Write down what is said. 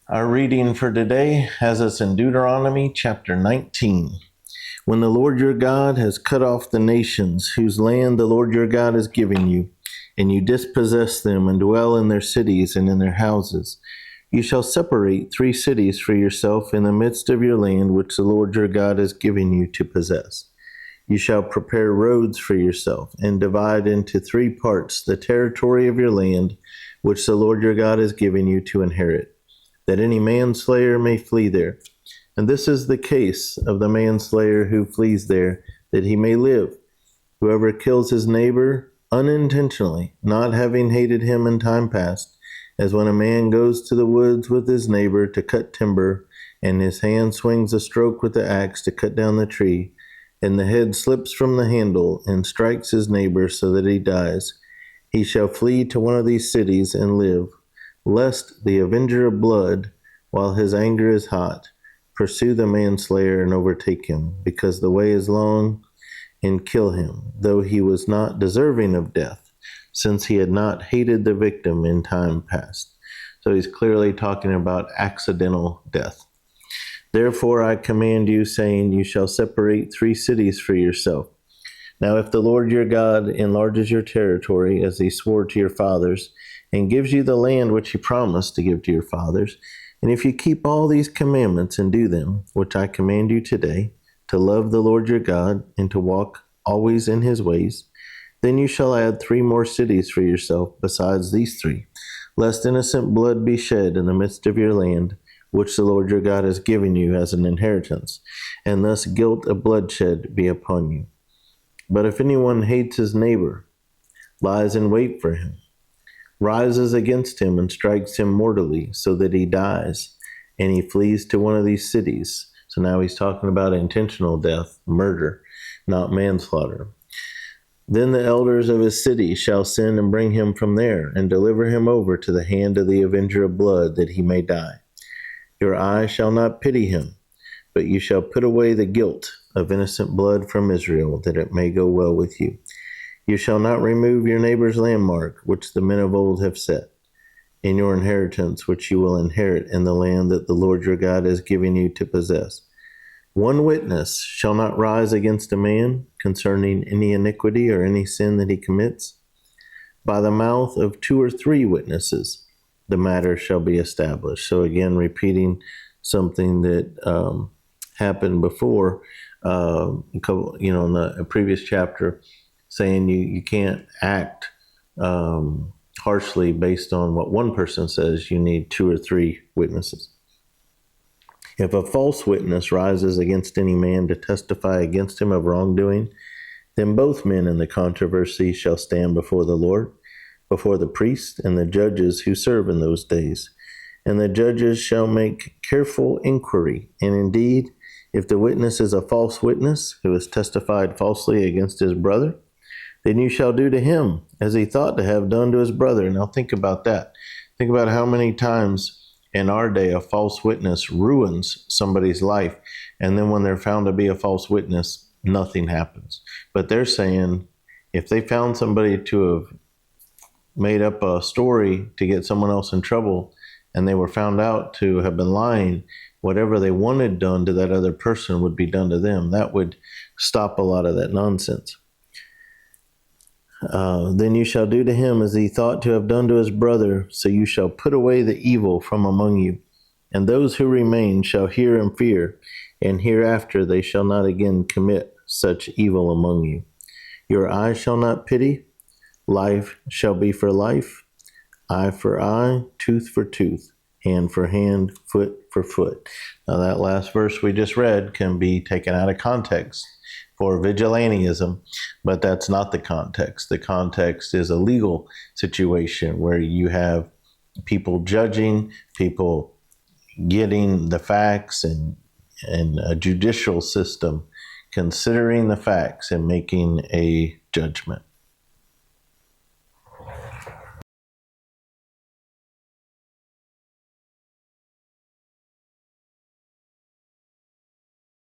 Our reading for today has us in Deuteronomy chapter 19. When the Lord your God has cut off the nations whose land the Lord your God is giving you, and you dispossess them and dwell in their cities and in their houses, you shall separate 3 cities for yourself in the midst of your land which the Lord your God is giving you to possess. You shall prepare roads for yourself and divide into 3 parts the territory of your land which the Lord your God is giving you to inherit, that any manslayer may flee there. And this is the case of the manslayer who flees there, that he may live. Whoever kills his neighbor unintentionally, not having hated him in time past, as when a man goes to the woods with his neighbor to cut timber, and his hand swings a stroke with the axe to cut down the tree, and the head slips from the handle and strikes his neighbor so that he dies, he shall flee to one of these cities and live, lest the avenger of blood, while his anger is hot, pursue the manslayer and overtake him, because the way is long, and kill him, though he was not deserving of death, since he had not hated the victim in time past. So he's clearly talking about accidental death. Therefore I command you, saying, you shall separate 3 cities for yourself. Now if the Lord your God enlarges your territory, as he swore to your fathers, and gives you the land which he promised to give to your fathers, and if you keep all these commandments and do them, which I command you today, to love the Lord your God, and to walk always in his ways, then you shall add 3 more cities for yourself besides these 3, lest innocent blood be shed in the midst of your land, which the Lord your God has given you as an inheritance, and thus guilt of bloodshed be upon you. But if anyone hates his neighbor, lies in wait for him, rises against him and strikes him mortally so that he dies, and he flees to one of these cities. So now he's talking about intentional death, murder, not manslaughter. Then the elders of his city shall send and bring him from there, and deliver him over to the hand of the avenger of blood, that he may die. Your eye shall not pity him, but you shall put away the guilt of innocent blood from Israel, that it may go well with you. You shall not remove your neighbor's landmark, which the men of old have set, in your inheritance, which you will inherit in the land that the Lord your God has given you to possess. 1 witness shall not rise against a man concerning any iniquity or any sin that he commits. By the mouth of 2 or 3 witnesses, the matter shall be established. So again, repeating something that happened before, in the previous chapter, saying you can't act harshly based on what one person says. You need 2 or 3 witnesses. If a false witness rises against any man to testify against him of wrongdoing, then both men in the controversy shall stand before the Lord, before the priests and the judges who serve in those days. And the judges shall make careful inquiry. And indeed, if the witness is a false witness who has testified falsely against his brother, then you shall do to him as he thought to have done to his brother. Now think about that. Think about how many times in our day a false witness ruins somebody's life, and then when they're found to be a false witness, nothing happens. But they're saying if they found somebody to have made up a story to get someone else in trouble, and they were found out to have been lying, whatever they wanted done to that other person would be done to them. That would stop a lot of that nonsense. Then you shall do to him as he thought to have done to his brother, so you shall put away the evil from among you. And those who remain shall hear and fear, and hereafter they shall not again commit such evil among you. Your eye shall not pity, life shall be for life, eye for eye, tooth for tooth, hand for hand, foot for foot. Now that last verse we just read can be taken out of context for vigilantism, but that's not the context. The context is a legal situation where you have people judging, people getting the facts, and a judicial system considering the facts and making a judgment.